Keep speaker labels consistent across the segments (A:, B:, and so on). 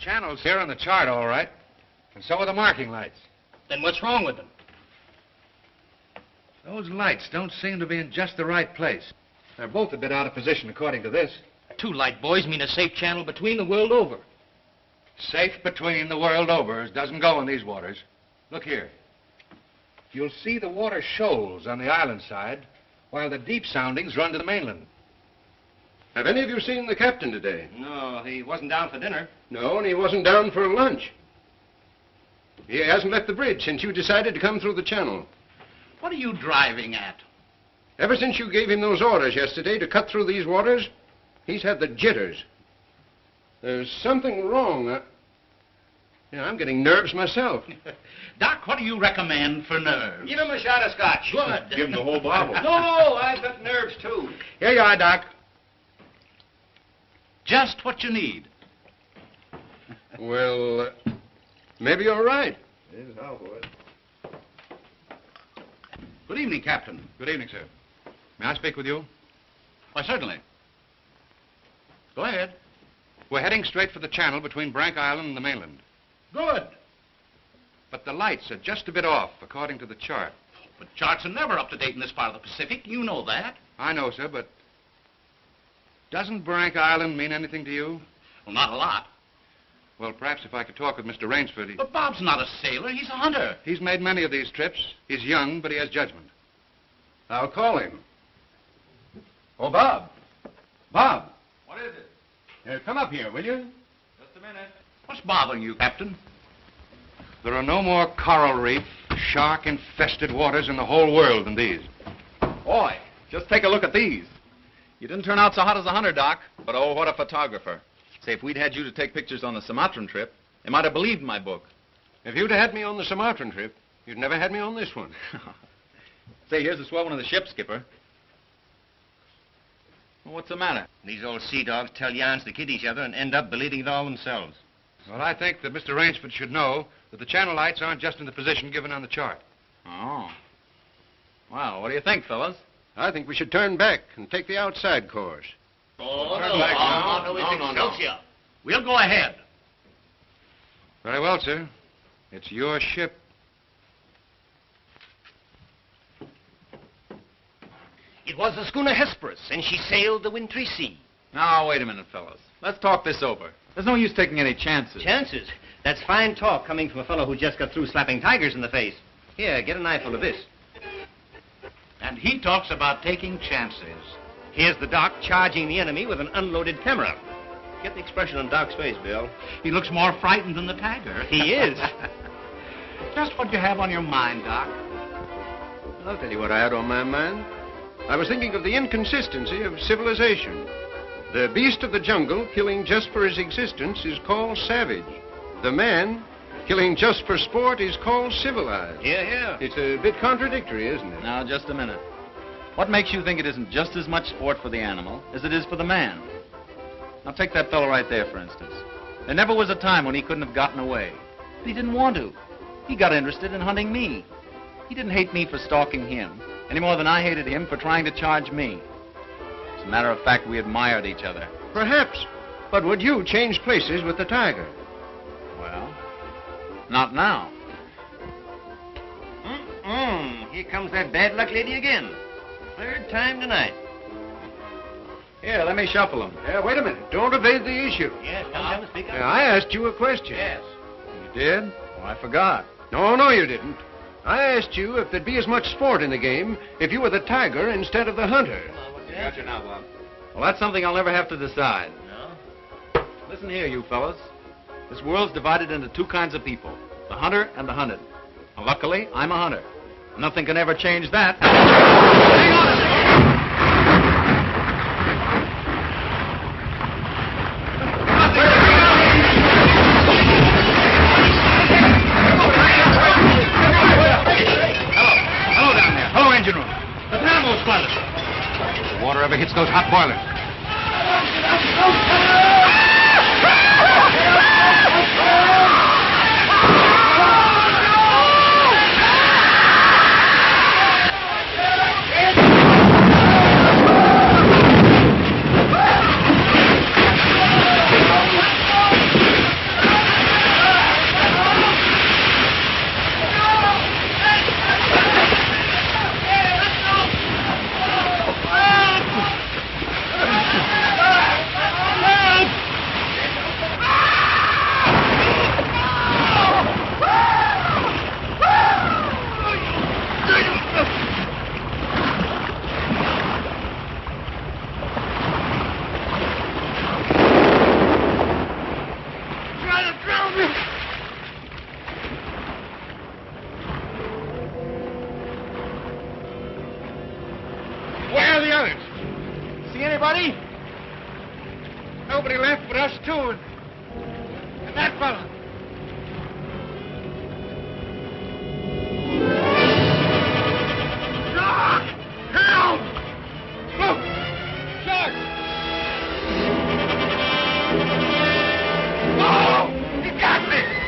A: channel's here on the chart, all right. And so are the marking lights.
B: Then what's wrong with them?
A: Those lights don't seem to be in just the right place. They're both a bit out of position, according to this.
B: 2 light buoys mean a safe channel between the world over.
A: Safe between the world over doesn't go in these waters. Look here. You'll see the water shoals on the island side, while the deep soundings run to the mainland.
C: Have any of you seen the captain today?
B: No, he wasn't down for dinner.
C: No, and he wasn't down for lunch. He hasn't left the bridge since you decided to come through the channel.
B: What are you driving at?
C: Ever since you gave him those orders yesterday to cut through these waters, he's had the jitters. There's something wrong. I'm getting nerves myself.
B: Doc, what do you recommend for nerves?
D: Give him a shot of scotch.
B: Good.
C: Give him the whole bottle.
D: No, I've got nerves, too.
A: Here you are, Doc.
B: Just what you need.
C: Well, maybe you're right.
A: Here's how, boys.
B: Good evening, Captain.
A: Good evening, sir. May I speak with you?
B: Why, certainly. Go ahead.
A: We're heading straight for the channel between Brank Island and the mainland.
B: Good.
A: But the lights are just a bit off, according to the chart.
B: But charts are never up to date in this part of the Pacific. You know that.
A: I know, sir, but doesn't Brank Island mean anything to you?
B: Well, not a lot.
A: Well, perhaps if I could talk with Mr. Rainsford.
B: But Bob's not a sailor. He's a hunter.
A: He's made many of these trips. He's young, but he has judgment.
C: I'll call him. Oh, Bob. Bob.
A: What is it?
C: Come up here, will you?
A: Just a minute.
B: What's bothering you, Captain?
A: There are no more coral reef, shark-infested waters in the whole world than these.
E: Boy, just take a look at these. You didn't turn out so hot as a hunter, Doc, but oh, what a photographer. Say, if we'd had you to take pictures on the Sumatran trip, they might have believed my book.
C: If you'd had me on the Sumatran trip, you'd never had me on this one.
E: Say, here's a swell one of the ship, Skipper. Well, what's the matter?
D: These old sea dogs tell yarns to kid each other and end up believing it all themselves.
A: Well, I think that Mr. Rainsford should know that the channel lights aren't just in the position given on the chart.
E: Oh. Well, what do you think, fellas?
C: I think we should turn back and take the outside course.
B: Oh,
A: Turn back now.
B: No. We'll go ahead.
A: Very well, sir. It's your ship.
D: It was the schooner Hesperus, and she sailed the wintry sea.
E: Now, wait a minute, fellas. Let's talk this over. There's no use taking any chances.
D: Chances? That's fine talk coming from a fellow who just got through slapping tigers in the face. Here, get an eyeful of this.
B: And he talks about taking chances.
D: Here's the Doc charging the enemy with an unloaded camera. Get the expression on Doc's face, Bill.
B: He looks more frightened than the tiger.
D: He is.
B: Just what you have on your mind, Doc.
C: I'll tell you what I had on my mind. I was thinking of the inconsistency of civilization. The beast of the jungle, killing just for his existence, is called savage. The man, killing just for sport, is called civilized.
D: Yeah.
C: It's a bit contradictory, isn't it?
E: Now, just a minute. What makes you think it isn't just as much sport for the animal as it is for the man? Now, take that fellow right there, for instance. There never was a time when he couldn't have gotten away. But he didn't want to. He got interested in hunting me. He didn't hate me for stalking him, any more than I hated him for trying to charge me. As a matter of fact, we admired each other.
C: Perhaps. But would you change places with the tiger?
E: Well, not now.
D: Here comes that bad luck lady again. Third time tonight.
E: Here, let me shuffle him.
C: Wait a minute. Don't evade the issue.
D: Yes, come and speak up.
C: I asked you a question.
D: Yes.
E: You did? Oh, I forgot.
C: No, you didn't. I asked you if there'd be as much sport in the game if you were the tiger instead of the hunter.
E: Got you now, Bob. Well, that's something I'll never have to decide.
D: No?
E: Listen here, you fellas. This world's divided into 2 kinds of people, the hunter and the hunted. Now, luckily, I'm a hunter. Nothing can ever change that. Hang on a second!
A: Hello down there. Hello, engine room. The dynamo squadron. If the water ever hits those hot boilers. anybody? Nobody left but us two and that fella. Shark! Help! Look! Shark! Oh! He got me!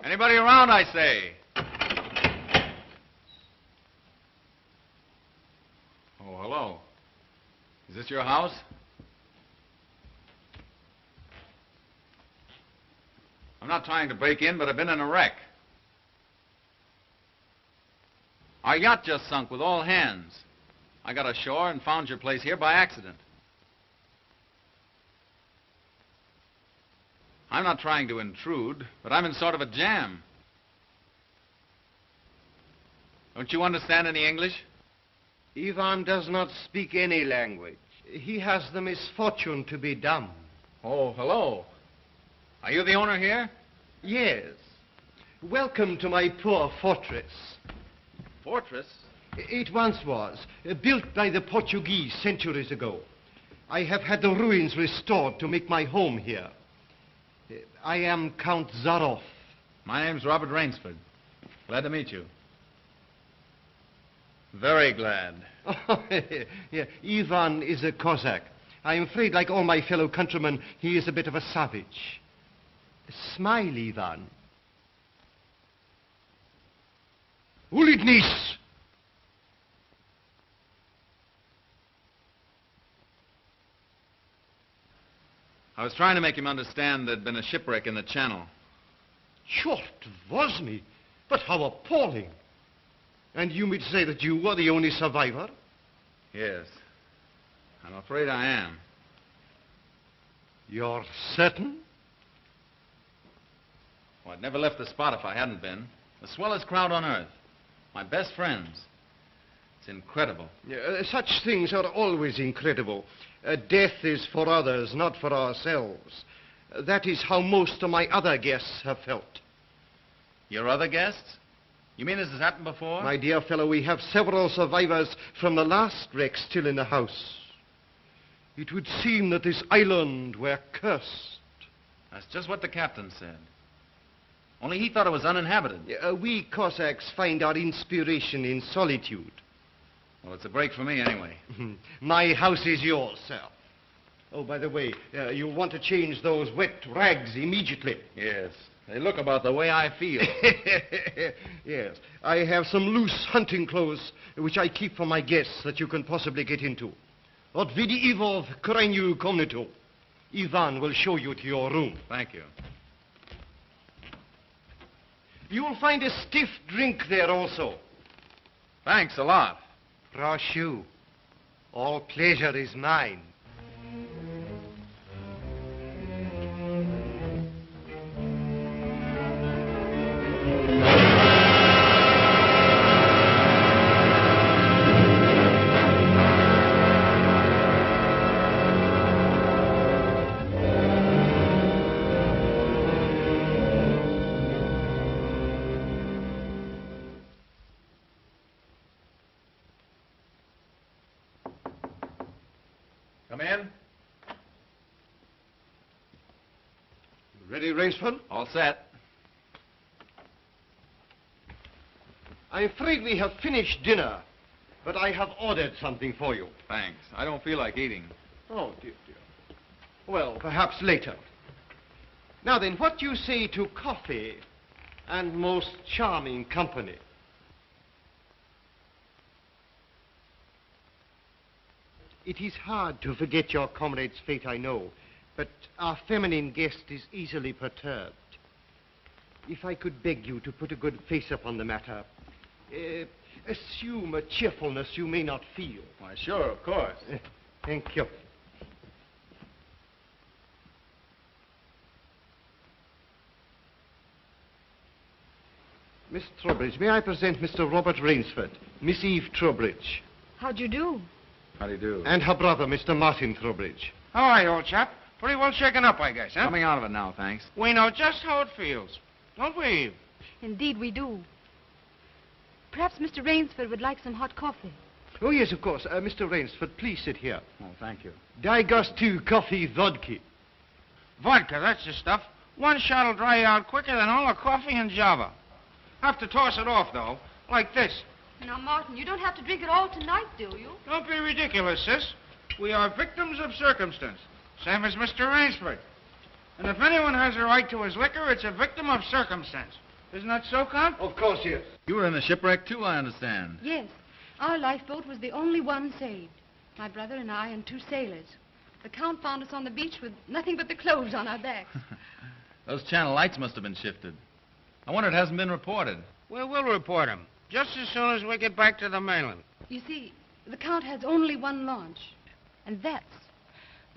E: Anybody around, I say? Oh, hello. Is this your house? I'm not trying to break in, but I've been in a wreck. Our yacht just sunk with all hands. I got ashore and found your place here by accident. I'm not trying to intrude, but I'm in sort of a jam. Don't you understand any English?
C: Ivan does not speak any language. He has the misfortune to be dumb.
E: Oh, hello. Are you the owner here?
C: Yes. Welcome to my poor fortress.
E: Fortress?
C: It once was, built by the Portuguese centuries ago. I have had the ruins restored to make my home here. I am Count Zaroff.
E: My name's Robert Rainsford. Glad to meet you. Very glad.
C: Yeah, Ivan is a Cossack. I'm afraid, like all my fellow countrymen, he is a bit of a savage. Smile, Ivan. Ulitnis!
E: I was trying to make him understand there'd been a shipwreck in the channel.
C: Sure, it was me. But how appalling. And you mean to say that you were the only survivor?
E: Yes. I'm afraid I am.
C: You're certain?
E: Well, I'd never left the spot if I hadn't been. The swellest crowd on earth. My best friends. It's incredible.
C: Such things are always incredible. Death is for others, not for ourselves. That is how most of my other guests have felt.
E: Your other guests? You mean this has happened before?
C: My dear fellow, we have several survivors from the last wreck still in the house. It would seem that this island were cursed.
E: That's just what the captain said. Only he thought it was uninhabited.
C: We Cossacks find our inspiration in solitude.
E: Well, it's a break for me anyway.
C: My house is yours, sir. Oh, by the way, you'll want to change those wet rags immediately.
E: Yes. They look about the way I feel.
C: Yes. I have some loose hunting clothes which I keep for my guests that you can possibly get into. Od vidi Ivo v krajnju komnatu. Ivan will show you to your room.
E: Thank you.
C: You will find a stiff drink there also.
E: Thanks a lot.
C: Proszę. All pleasure is mine.
E: Come in.
C: Ready, Rainsford?
E: All set.
C: I'm afraid we have finished dinner, but I have ordered something for you.
E: Thanks. I don't feel like eating.
C: Oh, dear, dear. Well, perhaps later. Now then, what do you say to coffee and most charming company? It is hard to forget your comrade's fate, I know, but our feminine guest is easily perturbed. If I could beg you to put a good face upon the matter, assume a cheerfulness you may not feel.
E: Why, sure, of course.
C: Thank you. Miss Trowbridge, may I present Mr. Robert Rainsford, Miss Eve Trowbridge,
F: How'd you do?
E: How do you do?
C: and her brother, Mr. Martin Trowbridge.
B: How are you, old chap? Pretty well shaken up, I guess, huh?
E: Coming out of it now, thanks.
B: We know just how it feels. Don't we, Eve?
F: Indeed we do. Perhaps Mr. Rainsford would like some hot coffee.
C: Oh, yes, of course. Mr. Rainsford, please sit here.
E: Oh, thank you.
C: Daj gostu coffee vodka.
B: Vodka, that's the stuff. One shot'll dry you out quicker than all the coffee in Java. Have to toss it off, though, like this.
F: Now, Martin, you don't have to drink it all tonight, do you?
B: Don't be ridiculous, sis. We are victims of circumstance, same as Mr. Rainsford. And if anyone has a right to his liquor, it's a victim of circumstance. Isn't that so, Count?
C: Of course, yes.
E: You were in the shipwreck, too, I understand.
F: Yes. Our lifeboat was the only one saved. My brother and I and 2 sailors. The Count found us on the beach with nothing but the clothes on our backs.
E: Those channel lights must have been shifted. I wonder it hasn't been reported.
B: Well, we'll report him, just as soon as we get back to the mainland.
F: You see, the Count has only one launch, and that's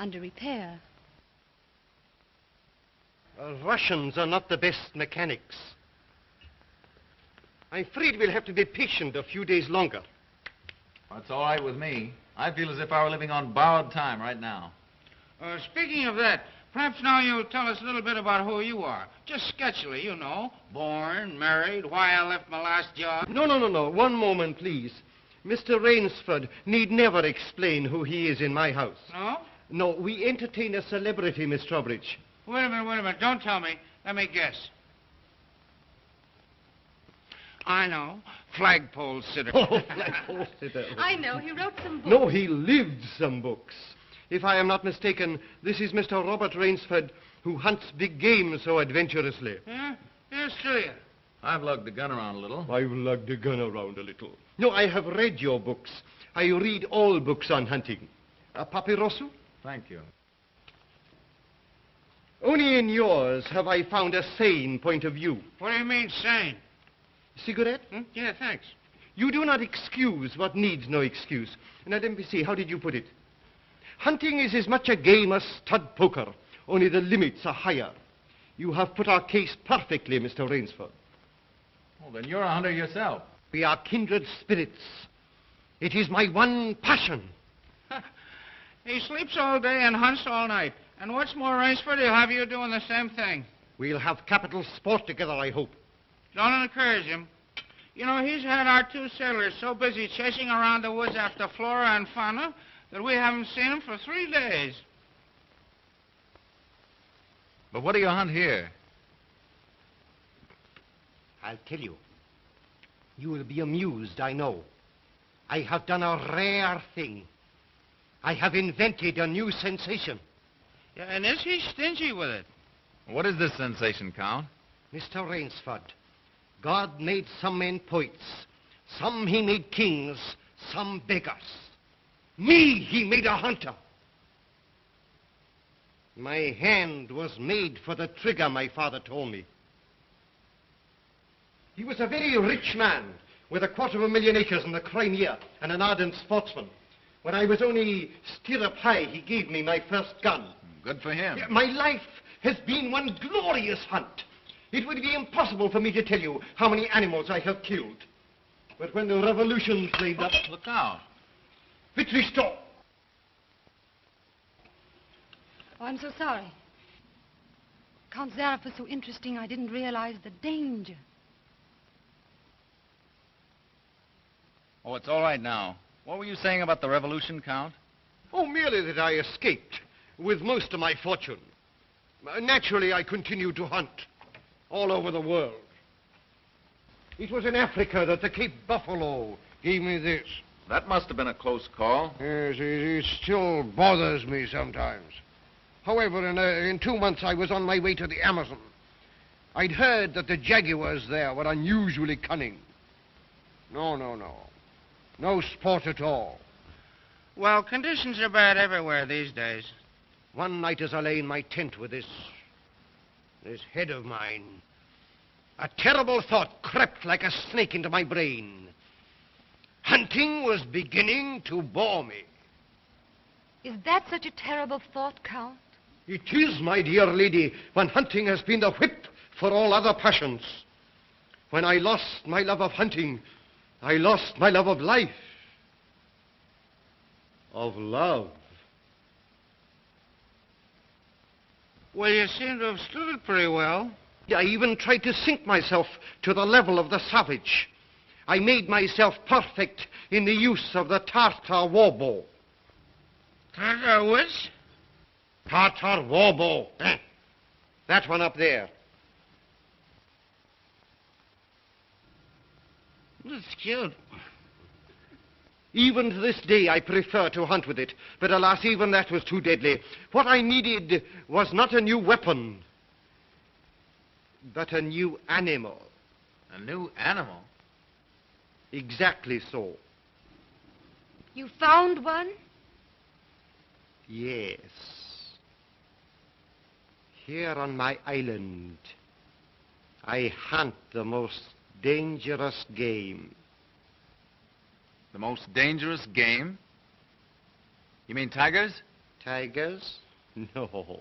F: under repair.
C: Russians are not the best mechanics. I'm afraid we'll have to be patient a few days longer.
E: That's all right with me. I feel as if I were living on borrowed time right now.
B: Speaking of that, perhaps now you'll tell us a little bit about who you are. Just sketchily, you know. Born, married, why I left my last job.
C: No. One moment, please. Mr. Rainsford need never explain who he is in my house.
B: No?
C: No, we entertain a celebrity, Miss Trowbridge.
B: Wait a minute. Don't tell me. Let me guess. I know. Flagpole sitter.
C: Oh, flagpole sitter.
F: I know. He wrote some books.
C: No, he lived some books. If I am not mistaken, this is Mr. Robert Rainsford, who hunts big game so adventurously.
B: Yeah? Here's to you.
E: I've lugged the gun around a little.
C: I've lugged the gun around a little. No, I have read your books. I read all books on hunting. Papirosu?
E: Thank you.
C: Only in yours have I found a sane point of view.
B: What do you mean, sane?
C: Cigarette?
B: Yeah, thanks.
C: You do not excuse what needs no excuse. Now, let me see, how did you put it? Hunting is as much a game as stud poker, only the limits are higher. You have put our case perfectly, Mr. Rainsford.
E: Well, then you're a hunter yourself.
C: We are kindred spirits. It is my one passion.
B: He sleeps all day and hunts all night. And what's more, Rainsford, he'll have you doing the same thing.
C: We'll have capital sport together, I hope.
B: Don't encourage him. You know, he's had our 2 sailors so busy chasing around the woods after flora and fauna that we haven't seen him for 3 days.
E: But what do you hunt here?
C: I'll tell you. You will be amused, I know. I have done a rare thing. I have invented a new sensation.
B: Yeah, and is he stingy with it?
E: What is this sensation, Count?
C: Mr. Rainsford, God made some men poets. Some he made kings, some beggars. Me he made a hunter. My hand was made for the trigger, my father told me. He was a very rich man with 250,000 acres in the Crimea and an ardent sportsman. When I was only stirrup high, he gave me my first gun.
E: Good for him.
C: My life has been one glorious hunt. It would be impossible for me to tell you how many animals I have killed. But when the revolution flamed up...
E: Look out.
C: Victory stop!
F: Oh, I'm so sorry. Count Zaroff was so interesting, I didn't realize the danger.
E: Oh, it's all right now. What were you saying about the revolution, Count?
C: Oh, merely that I escaped with most of my fortune. Naturally, I continued to hunt all over the world. It was in Africa that the Cape Buffalo gave me this.
E: That must have been a close call.
C: Yes, it still bothers me sometimes. However, in 2 months, I was on my way to the Amazon. I'd heard that the jaguars there were unusually cunning. No. No sport at all.
B: Well, conditions are bad everywhere these days.
C: One night as I lay in my tent with this head of mine, a terrible thought crept like a snake into my brain. Hunting was beginning to bore me.
F: Is that such a terrible thought, Count?
C: It is, my dear lady, when hunting has been the whip for all other passions. When I lost my love of hunting, I lost my love of life. Of love.
B: Well, you seem to have stood it pretty well.
C: I even tried to sink myself to the level of the savage. I made myself perfect in the use of the Tartar war bow.
B: Tartar which?
C: Tartar war bow. That one up there.
B: That's cute.
C: Even to this day, I prefer to hunt with it. But alas, even that was too deadly. What I needed was not a new weapon, but a new animal.
E: A new animal?
C: Exactly so.
F: You found one?
C: Yes. Here on my island, I hunt the most dangerous game.
E: The most dangerous game? You mean tigers?
C: Tigers? No.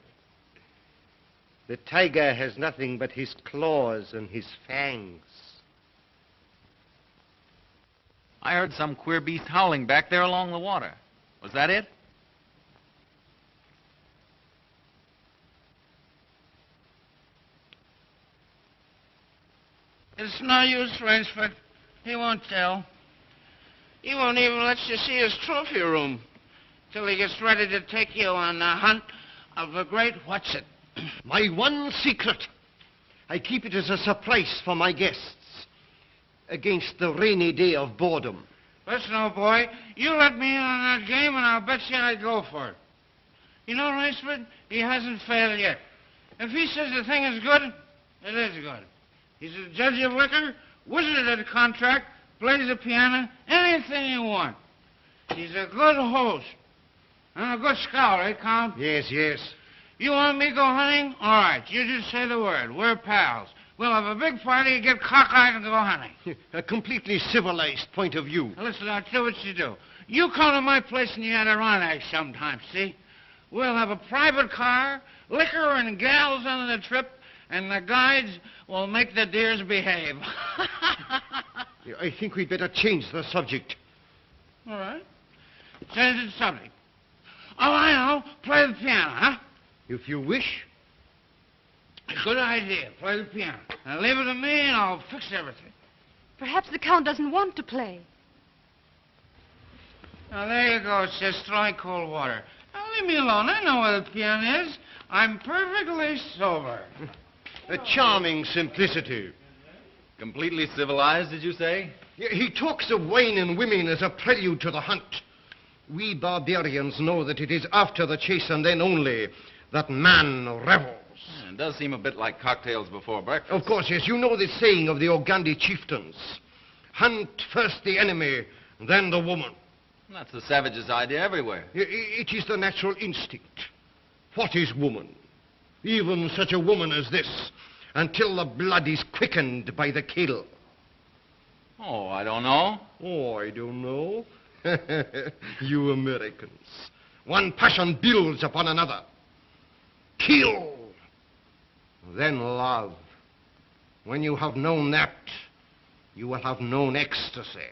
C: The tiger has nothing but his claws and his fangs.
E: I heard some queer beast howling back there along the water. Was that it?
B: It's no use, Rainsford. He won't tell. He won't even let you see his trophy room till he gets ready to take you on the hunt of the great what's-it.
C: My one secret. I keep it as a surprise for my guests against the rainy day of boredom.
B: Listen, old boy, you let me in on that game and I'll bet you I'd go for it. You know, Rainsford, he hasn't failed yet. If he says the thing is good, it is good. He's a judge of liquor, wizard at a contract, plays the piano, anything you want. He's a good host. And a good scholar, eh, Count?
C: Yes.
B: You want me to go hunting? All right, you just say the word. We're pals. We'll have a big party, get cockeyed, and go hunting.
C: A completely civilized point of view.
B: Now, listen, I'll tell you what you do. You come to my place in the Adirondack sometime, see? We'll have a private car, liquor and gals on the trip, and the guides will make the deers behave.
C: I think we'd better change the subject.
B: All right. Change the subject. Oh, I know. Play the piano, huh?
C: If you wish.
B: Good idea. Play the piano. Now leave it to me and I'll fix everything.
F: Perhaps the Count doesn't want to play.
B: Now, there you go. It's just throwing cold water. Now, leave me alone. I know where the piano is. I'm perfectly sober.
C: A charming simplicity.
E: Completely civilized, did you say?
C: He talks of wine and women as a prelude to the hunt. We barbarians know that it is after the chase and then only that man revels.
E: It does seem a bit like cocktails before breakfast.
C: Of course, yes. You know the saying of the Ogandi chieftains. Hunt first the enemy, then the woman.
E: That's the savage's idea everywhere.
C: It is the natural instinct. What is woman? Even such a woman as this, until the blood is quickened by the kill.
E: Oh, I don't know.
C: Oh, I don't know. You Americans. One passion builds upon another. Kill. Then love. When you have known that, you will have known ecstasy.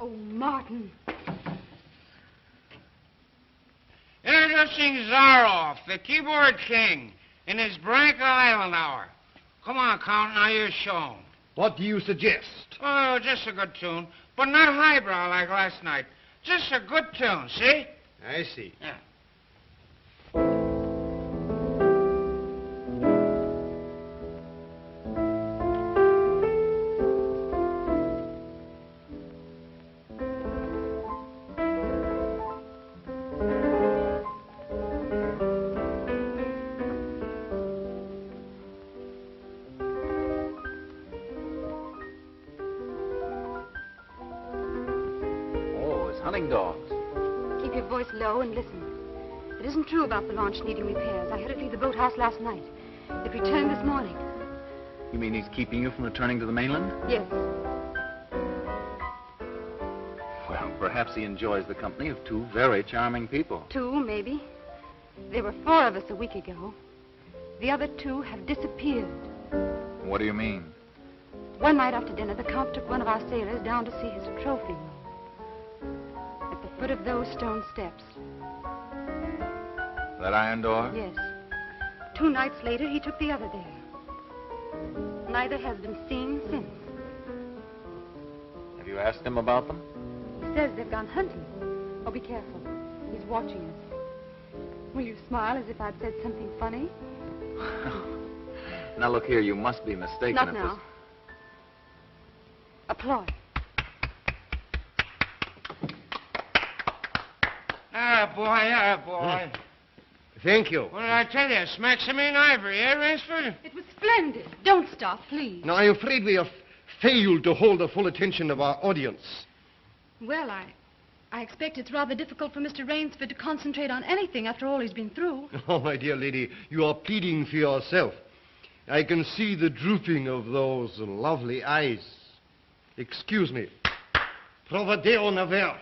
F: Oh, Martin.
B: Introducing Zaroff, the keyboard king, in his Branca Island hour. Come on, Count, now you're shown.
C: What do you suggest?
B: Oh, just a good tune, but not highbrow like last night. Just a good tune, see?
C: I see.
B: Yeah.
E: Hunting dogs.
F: Keep your voice low and listen. It isn't true about the launch needing repairs. I heard it leave the boathouse last night. It returned this morning.
E: You mean he's keeping you from returning to the mainland?
F: Yes.
E: Well, perhaps he enjoys the company of two very charming people.
F: Two, maybe. There were 4 of us a week ago. The other 2 have disappeared.
E: What do you mean?
F: One night after dinner, the Count took one of our sailors down to see his trophy room. At the foot of those stone steps.
E: That iron door?
F: Yes. 2 nights later, he took the other there. Neither has been seen since.
E: Have you asked him about them?
F: He says they've gone hunting. Oh, be careful. He's watching us. Will you smile as if I'd said something funny?
E: Now, look here, you must be mistaken.
F: Not
E: if
F: now.
E: this-
F: Applaud.
B: Ah, boy.
C: Thank you.
B: What did I tell you? It's Maximine Ivory, eh, Rainsford?
F: It was splendid. Don't stop, please.
C: Now, I'm afraid we have failed to hold the full attention of our audience.
F: Well, I expect it's rather difficult for Mr. Rainsford to concentrate on anything after all he's been through.
C: Oh, my dear lady, you are pleading for yourself. I can see the drooping of those lovely eyes. Excuse me. Provadeo naver.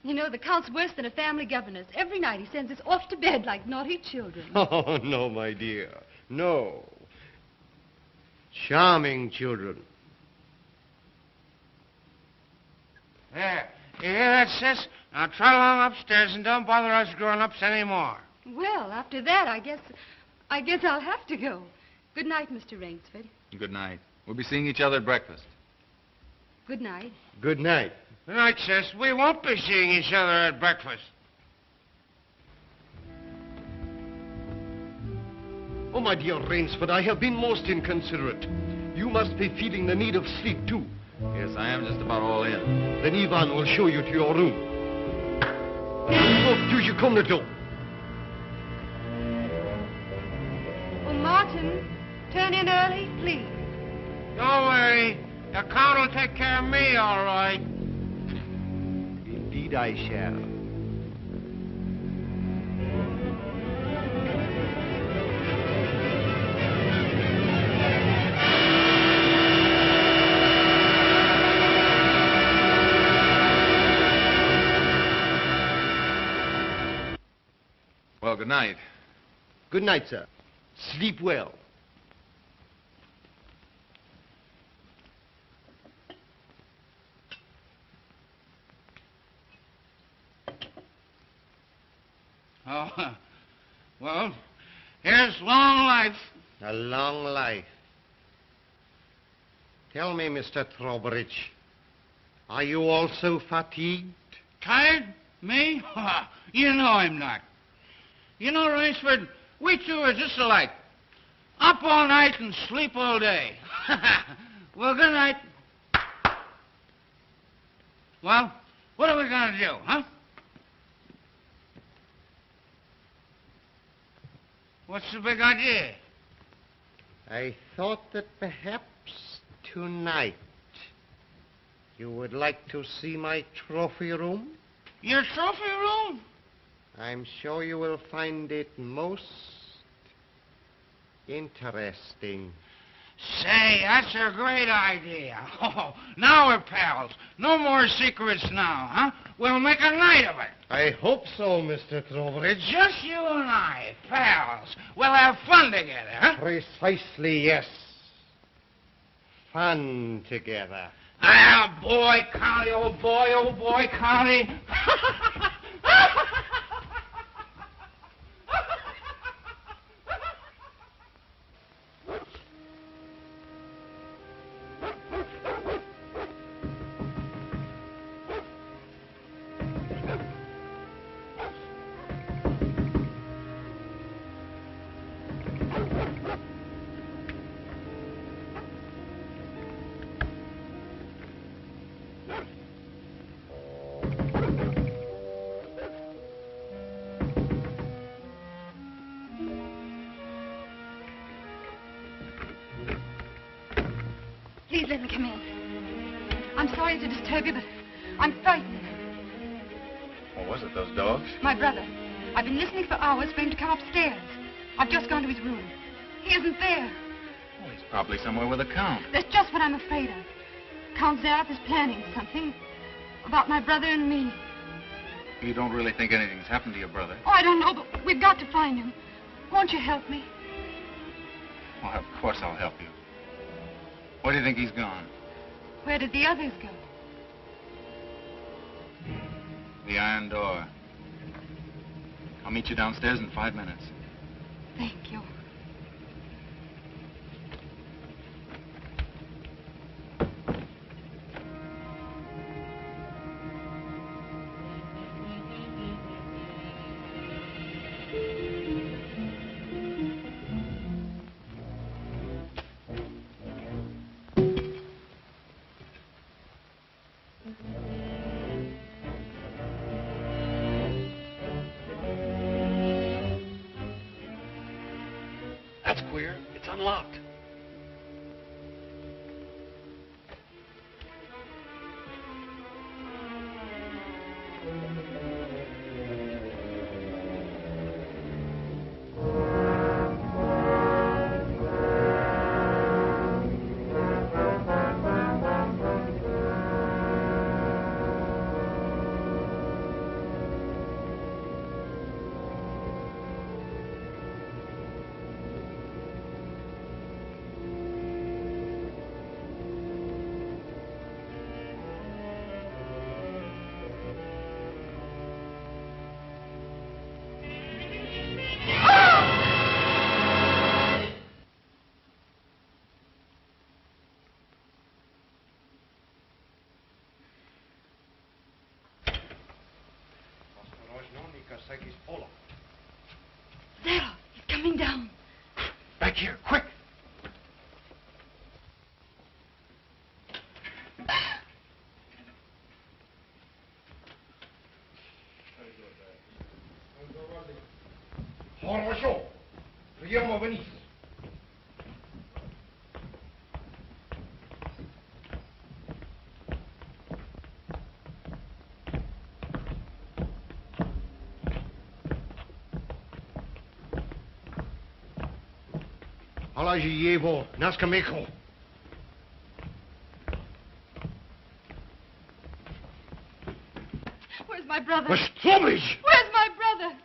F: You know, the Count's worse than a family governess. Every night he sends us off to bed like naughty children.
C: Oh, no, my dear. No. Charming children.
B: There. You hear that, sis? Now trot along upstairs and don't bother us grown-ups anymore.
F: Well, after that, I guess I'll have to go. Good night, Mr. Rainsford.
E: Good night. We'll be seeing each other at breakfast.
F: Good night.
C: Good night.
B: Good night, sis. We won't be seeing each other at breakfast.
C: Oh, my dear Rainsford, I have been most inconsiderate. You must be feeling the need of sleep, too.
E: Yes, I am just about all in.
C: Then Ivan will show you to your room. Oh, do you come the door?
F: Oh, Martin, turn in early, please.
B: Don't worry. The Count will take care of me, all right.
C: Indeed I shall.
E: well. Good night.
C: Good night, sir. Sleep well.
B: Oh, well, here's long life.
C: A long life. Tell me, Mr. Trowbridge, are you also fatigued?
B: Tired? Me? You know I'm not. You know, Rainsford, we two are just alike. Up all night and sleep all day. Well, good night. Well, what are we going to do, huh? What's the big idea?
C: I thought that perhaps tonight you would like to see my trophy room.
B: Your trophy room?
C: I'm sure you will find it most interesting.
B: Say, that's a great idea. Oh, now we're pals. No more secrets now, huh? We'll make a night of it.
C: I hope so, Mr. Trowbridge.
B: Just you and I, pals. We'll have fun together, huh?
C: Precisely, yes. Fun together.
B: Ah, boy, Connie, oh boy, Connie.
F: Please let me come in. I'm sorry to disturb you, but I'm frightened.
E: What was it, those dogs?
F: My brother. I've been listening for hours for him to come upstairs. I've just gone to his room. He isn't there.
E: Well, he's probably somewhere with the Count.
F: That's just what I'm afraid of. Count Zaroff is planning something about my brother and me.
E: You don't really think anything's happened to your brother?
F: Oh, I don't know, but we've got to find him. Won't you help me?
E: Well, of course I'll help you. Where do you think he's gone?
F: Where did the others go?
E: The iron door. I'll meet you downstairs in 5 minutes.
F: Thank you.
C: That's queer. It's unlocked. There, he's coming down. Back here, quick. Хорошо. Прямо вниз. Положи его на скамейку.
F: Where's my brother?
C: Where's Trowbridge?
F: Where's my brother?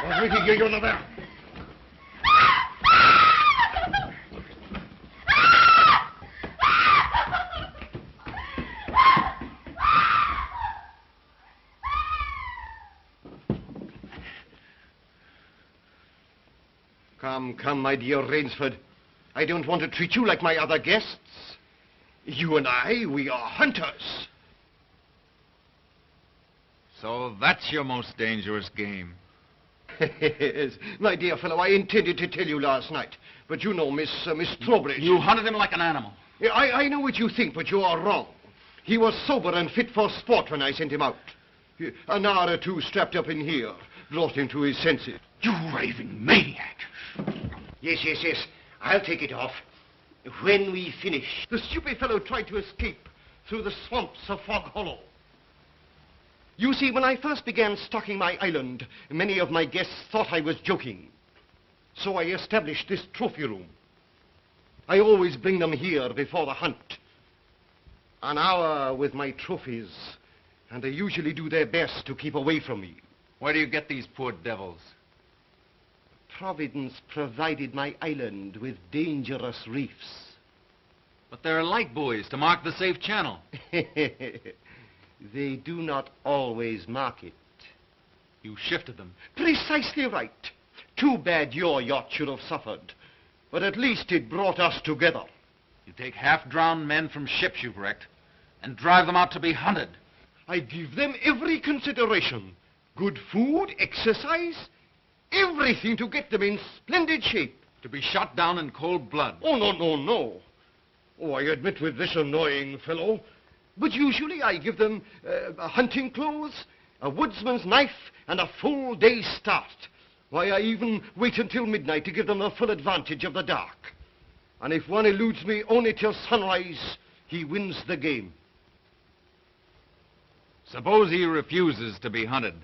C: was waiting here, you're not there. Come, my dear Rainsford. I don't want to treat you like my other guests. You and I, we are hunters.
E: So that's your most dangerous game.
C: Yes, my dear fellow, I intended to tell you last night. But you know, Miss Trowbridge...
E: You hunted him like an animal.
C: Yeah, I know what you think, but you are wrong. He was sober and fit for sport when I sent him out. An hour or two strapped up in here brought him to his senses.
E: You raving maniac.
C: Yes. I'll take it off. When we finish. The stupid fellow tried to escape through the swamps of Fog Hollow. You see, when I first began stocking my island, many of my guests thought I was joking. So I established this trophy room. I always bring them here before the hunt. An hour with my trophies, and they usually do their best to keep away from me.
E: Where do you get these poor devils?
C: Providence provided my island with dangerous reefs.
E: But there are light buoys to mark the safe channel.
C: They do not always mark it.
E: You shifted them.
C: Precisely right. Too bad your yacht should have suffered. But at least it brought us together.
E: You take half-drowned men from ships you've wrecked and drive them out to be hunted.
C: I give them every consideration. Good food, exercise, everything to get them in splendid shape.
E: To be shot down in cold blood.
C: Oh, no. Oh, I admit with this annoying fellow. But usually I give them hunting clothes, a woodsman's knife, and a full day's start. Why, I even wait until midnight to give them the full advantage of the dark. And if one eludes me only till sunrise, he wins the game.
E: Suppose he refuses to be hunted.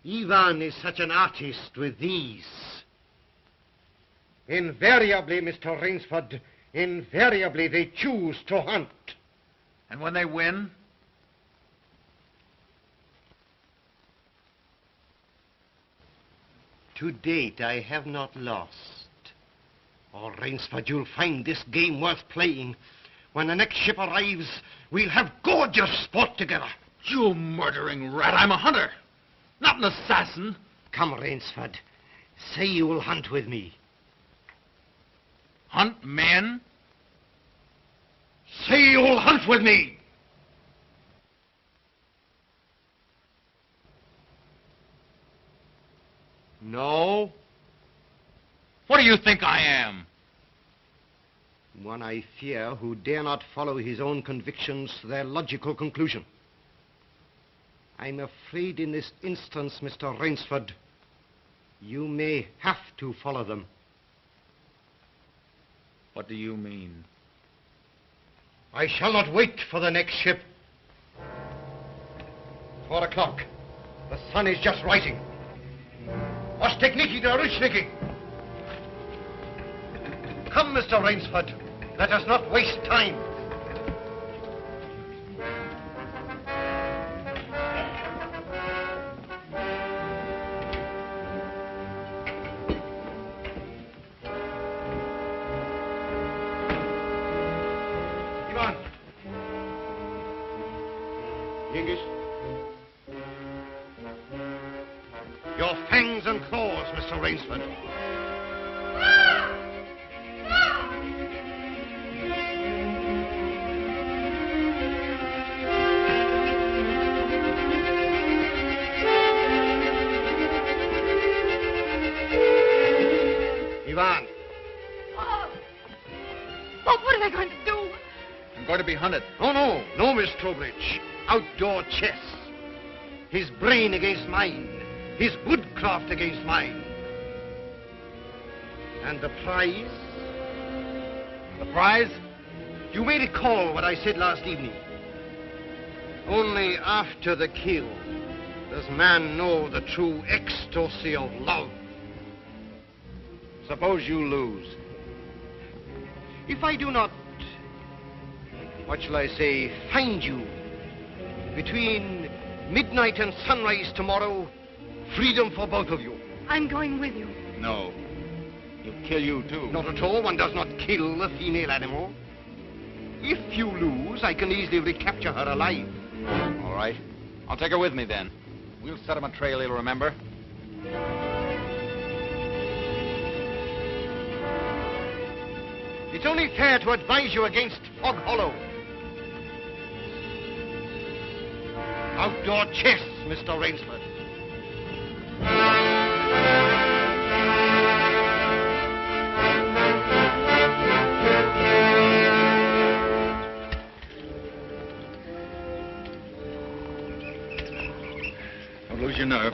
C: Ivan is such an artist with these. Invariably, Mr. Rainsford, invariably they choose to hunt.
E: And when they win?
C: To date, I have not lost. Oh, Rainsford, you'll find this game worth playing. When the next ship arrives, we'll have gorgeous sport together.
E: You murdering rat, I'm a hunter, not an assassin.
C: Come, Rainsford. Say you will hunt with me.
E: Hunt men?
C: Say you'll hunt with me. No.
E: What do you think I am?
C: One I fear who dare not follow his own convictions to their logical conclusion. I'm afraid in this instance, Mr. Rainsford, you may have to follow them.
E: What do you mean?
C: I shall not wait for the next ship. 4 o'clock. The sun is just rising. Ostekniki to Rushniki. Come, Mr. Rainsford. Let us not waste time. Ivan. Yengiz. Your fangs and claws, Mr. Rainsford. Ivan.
F: Oh, what am I going to do?
E: I'm going to be hunted.
C: Oh, no, Miss Trowbridge. Outdoor chess. His brain against mine. His woodcraft against mine. And the prize?
E: The prize?
C: You may recall what I said last evening. Only after the kill does man know the true ecstasy of love.
E: Suppose you lose.
C: If I do not, what shall I say, find you between Midnight and sunrise tomorrow. Freedom for both of you.
F: I'm going with you.
E: No. He'll kill you, too.
C: Not at all. One does not kill a female animal. If you lose, I can easily recapture her alive.
E: All right. I'll take her with me, then. We'll set him a trail he'll remember.
C: It's only fair to advise you against Fog Hollow. Outdoor chess, Mr. Rainsford.
E: Don't lose your nerve.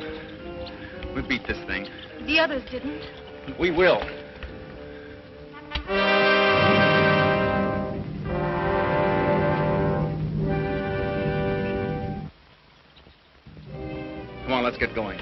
E: We beat this thing.
F: The others didn't.
E: We will. Come on, let's get going.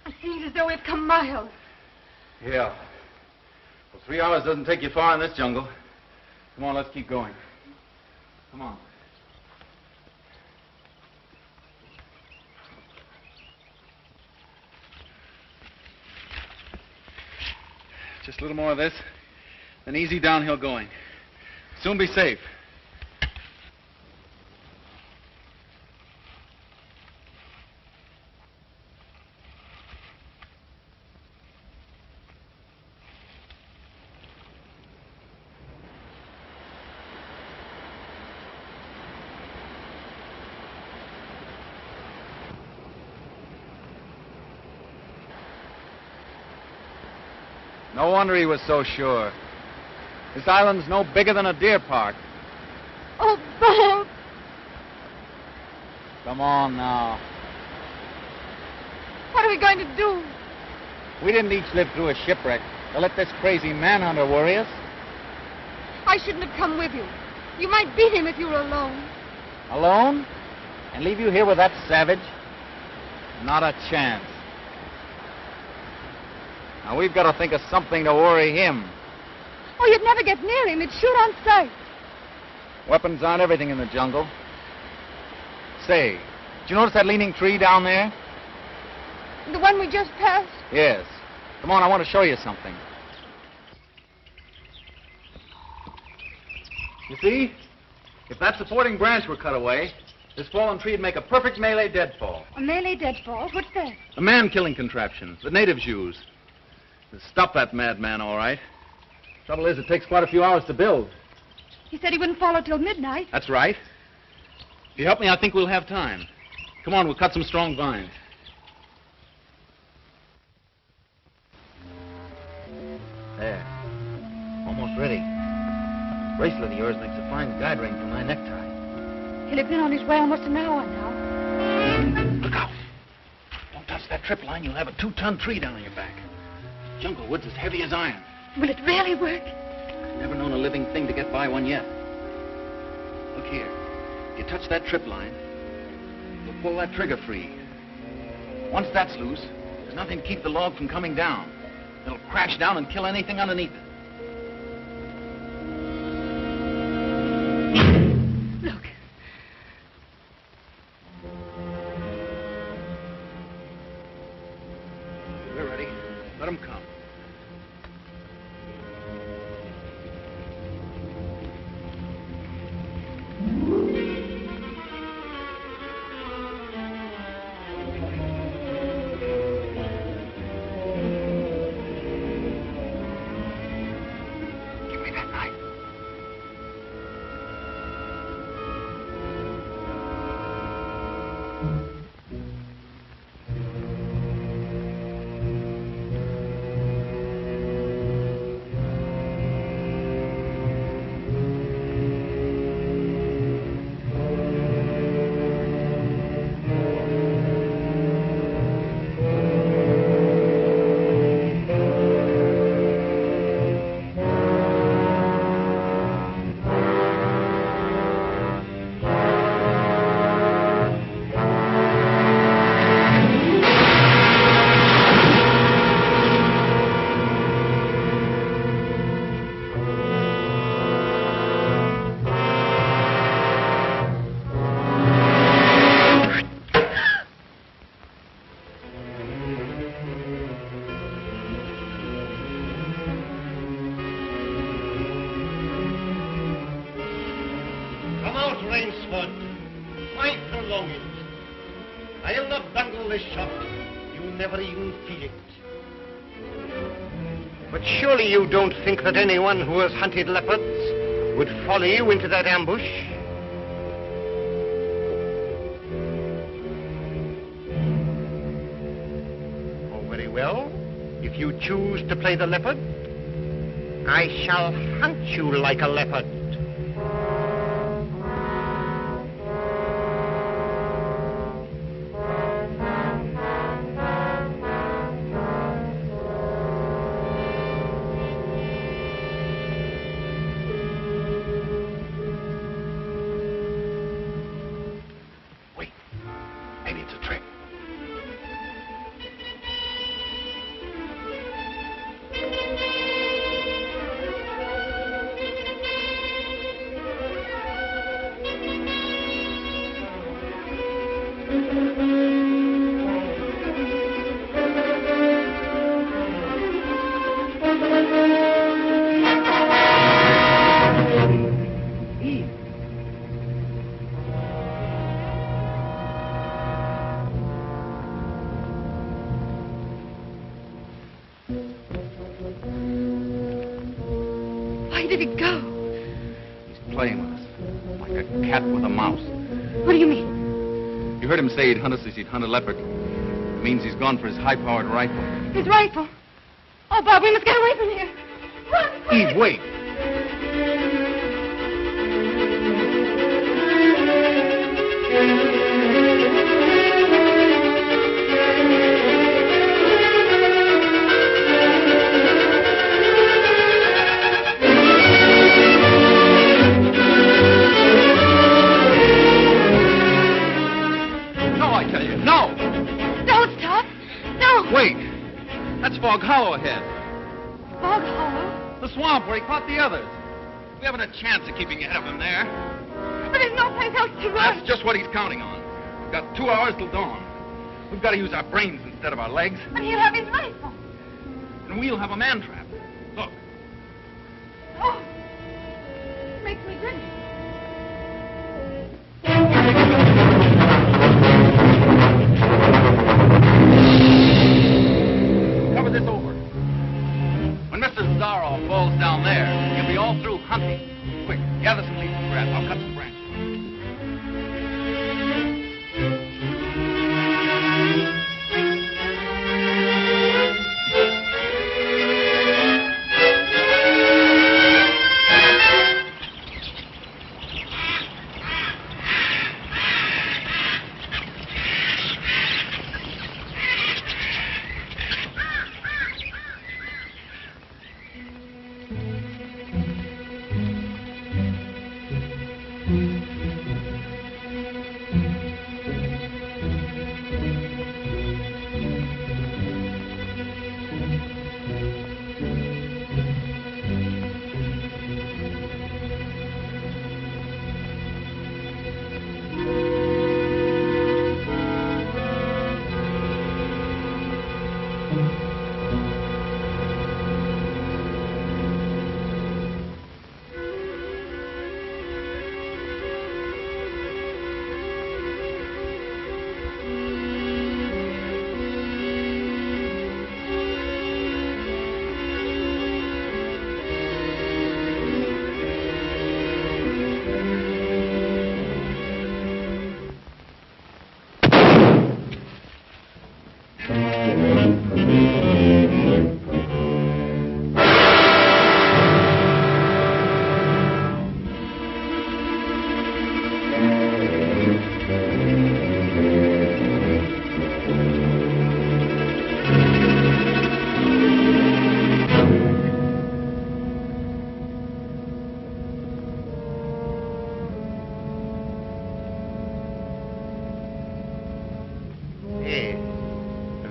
F: It seems as though we've come miles.
E: Yeah. Well, 3 hours doesn't take you far in this jungle. Come on, let's keep going. Come on. Just a little more of this, then easy downhill going. Soon be safe. No wonder he was so sure. This island's no bigger than a deer park.
F: Oh, Bob!
E: Come on now.
F: What are we going to do?
E: We didn't each live through a shipwreck to let this crazy manhunter worry us.
F: I shouldn't have come with you. You might beat him if you were alone.
E: Alone? And leave you here with that savage? Not a chance. Now, we've got to think of something to worry him.
F: Oh, you'd never get near him. He'd shoot on sight.
E: Weapons aren't everything in the jungle. Say, did you notice that leaning tree down there?
F: The one we just passed?
E: Yes. Come on, I want to show you something. You see? If that supporting branch were cut away, this fallen tree would make a perfect melee deadfall.
F: A melee deadfall? What's that?
E: A man-killing contraption the natives use. It'll stop that madman, all right. Trouble is, it takes quite a few hours to build.
F: He said he wouldn't follow till midnight.
E: That's right. If you help me, I think we'll have time. Come on, we'll cut some strong vines. There. Almost ready. That bracelet of yours makes a fine guide ring for my necktie.
F: He'll have been on his way almost an hour now.
E: Look out. Don't touch that trip line. You'll have a 2-ton tree down on your back. Jungle wood's as heavy as iron.
F: Will it really work?
E: I've never known a living thing to get by one yet. Look here. If you touch that trip line, you'll pull that trigger free. Once that's loose, there's nothing to keep the log from coming down. It'll crash down and kill anything underneath it.
F: Look.
E: We're ready. Let them come. Give me that knife.
C: Rainsford, my belongings. I'll not bundle the shock. You'll never even feel it. But surely you don't think that anyone who has hunted leopards would follow you into that ambush? Oh, very well. If you choose to play the leopard, I shall hunt you like a leopard.
A: Wait. Maybe it's a trick.
F: Where did he go?
E: He's playing with us, like a cat with a mouse.
F: What do you mean?
E: You heard him say he'd hunt us as he'd hunt a leopard. It means he's gone for his high-powered rifle.
F: His rifle. Oh, Bob, we must get away from here. Run, quick.
E: Eve, wait. No, I tell you, no!
F: Don't stop. No.
E: Wait! That's Fog Hollow ahead.
F: Fog Hollow?
E: The swamp where he caught the others. We haven't a chance of keeping ahead of him there.
F: But there's no place else to run.
E: That's just what he's counting on. We've got 2 hours till dawn. We've got to use our brains instead of our legs.
F: But he'll have his rifle.
E: And we'll have a man trap. Look.
F: Oh. Makes me dizzy.
E: Cover this over. When Mr. Zaroff falls down there, he'll be all through hunting. Quick, gather some leaves and grass. I'll cut some branches.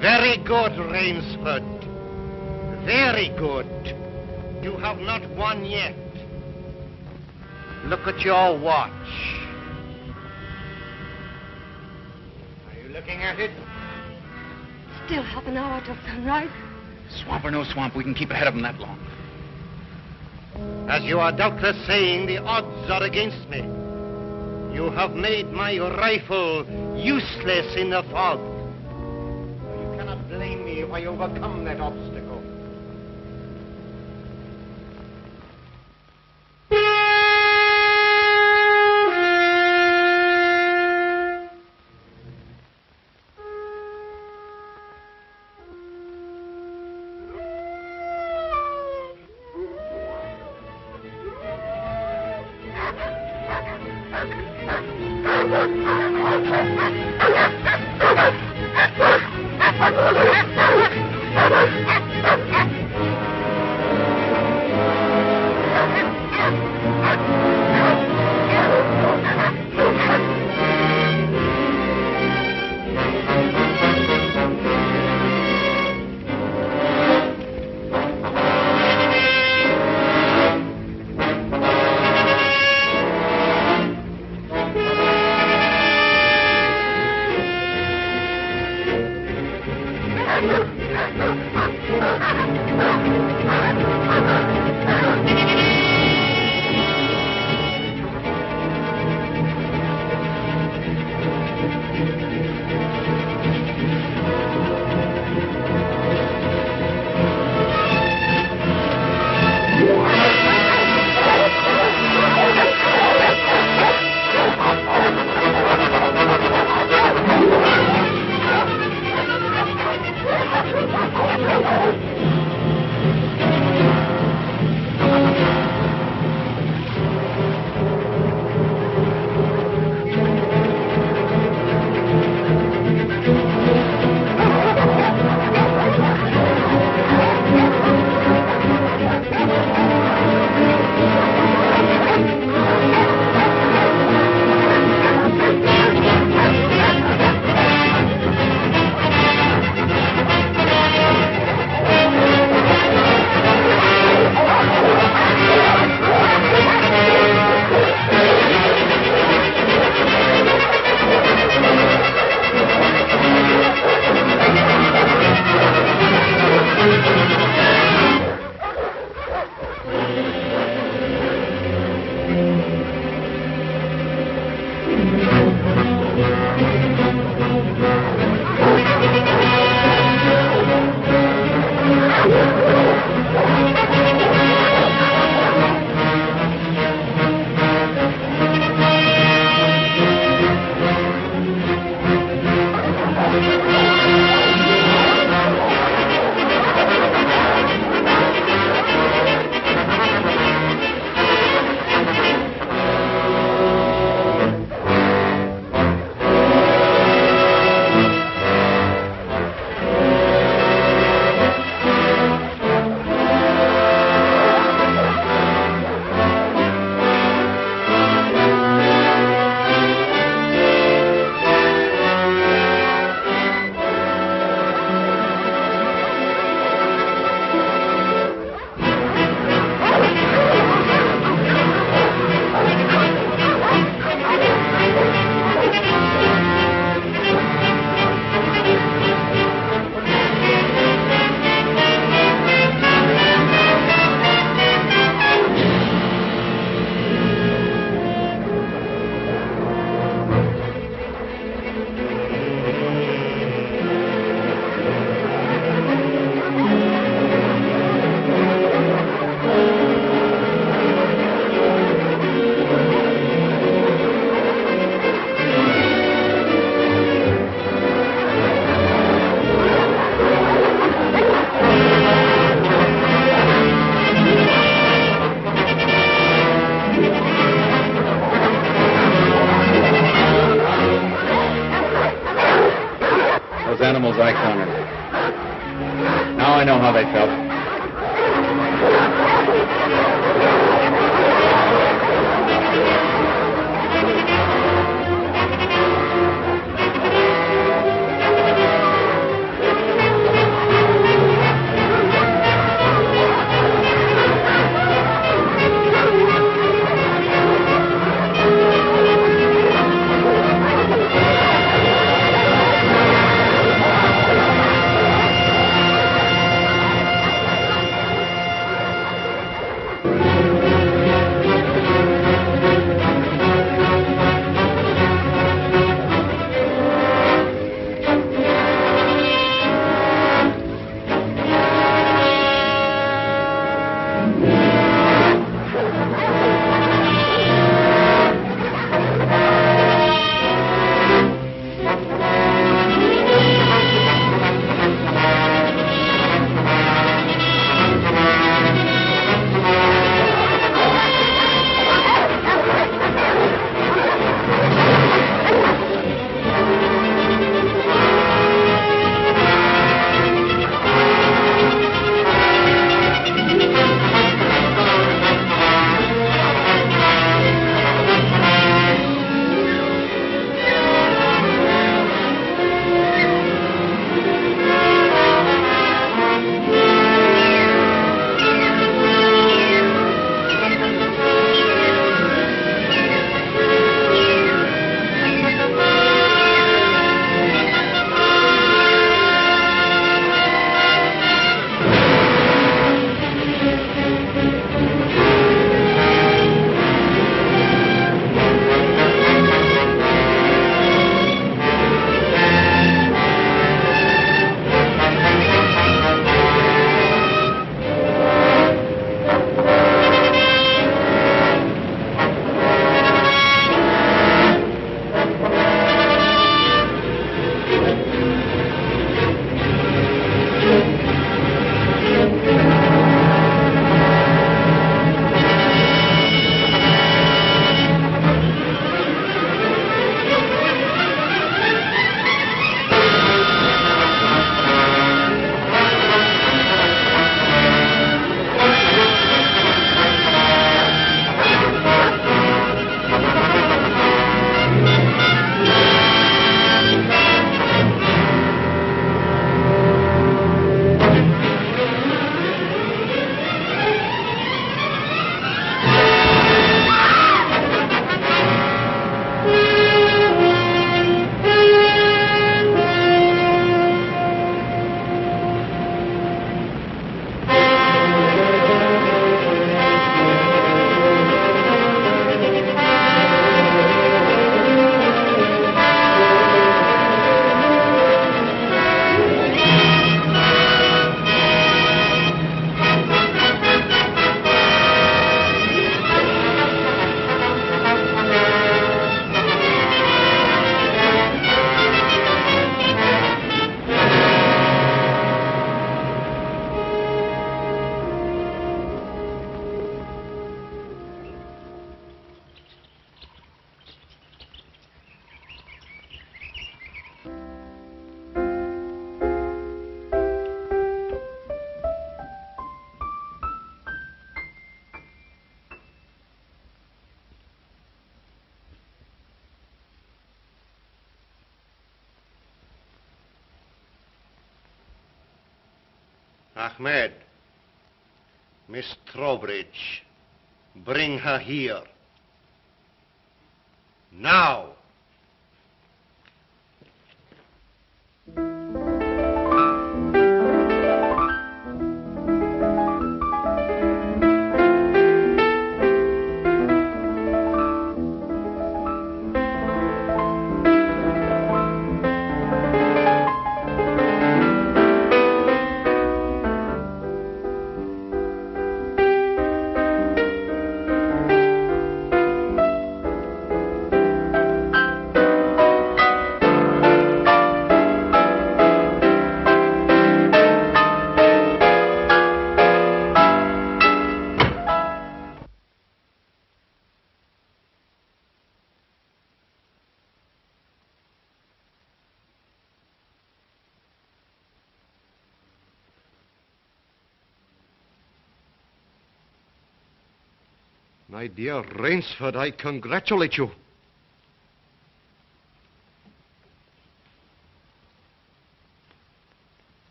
C: Very good, Rainsford. Very good. You have not won yet. Look at your watch. Are you looking at it?
F: Still half an hour till sunrise.
E: Swamp or no swamp, we can keep ahead of them that long.
C: As you are doubtless saying, the odds are against me.
D: You have made my rifle useless in the fog. You cannot blame me if I overcome that obstacle.
E: Animals I cornered. Now I know how they felt.
D: Ahmed, Miss Trowbridge, bring her here. Now. My dear Rainsford, I congratulate you.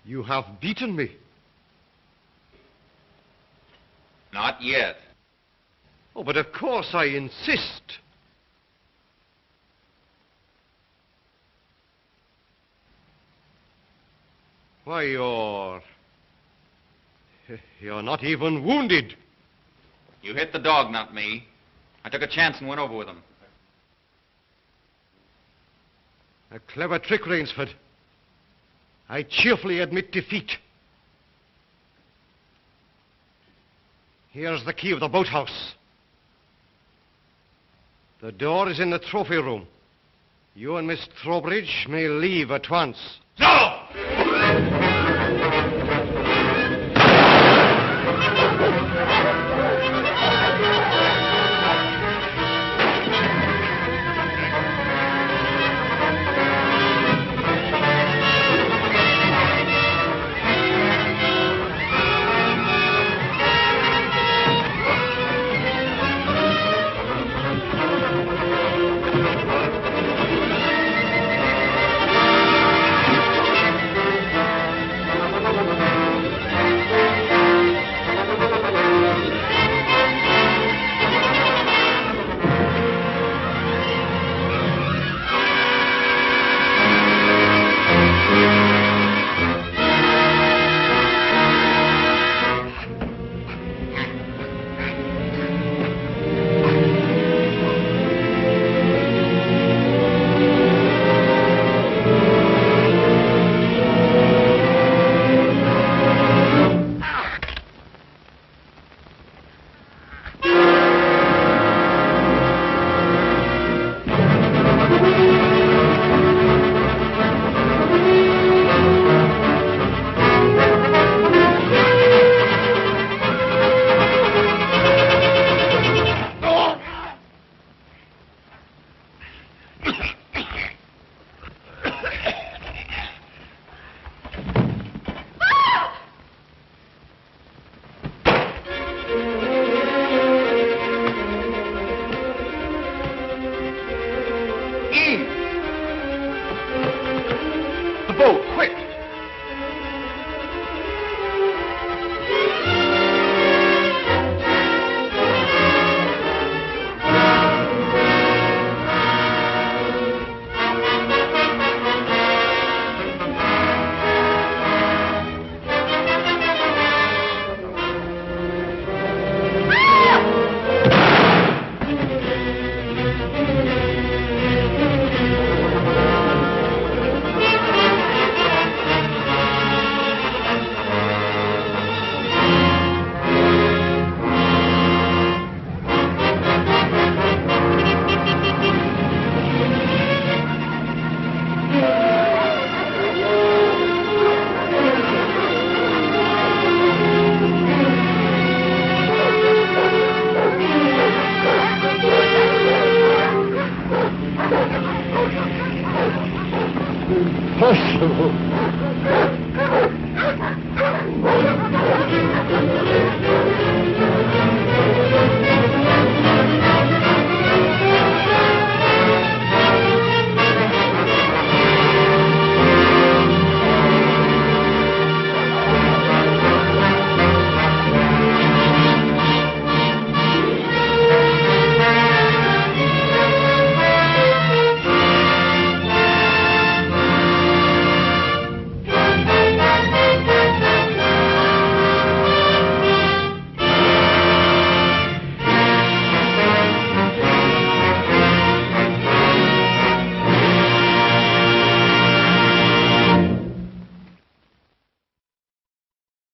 D: You have beaten me.
E: Not yet.
D: Oh, but of course I insist. Why, you're not even wounded.
E: You hit the dog, not me. I took a chance and went over with him.
D: A clever trick, Rainsford. I cheerfully admit defeat. Here's the key of the boathouse. The door is in the trophy room. You and Miss Trowbridge may leave at once.
A: No!
D: Impossible.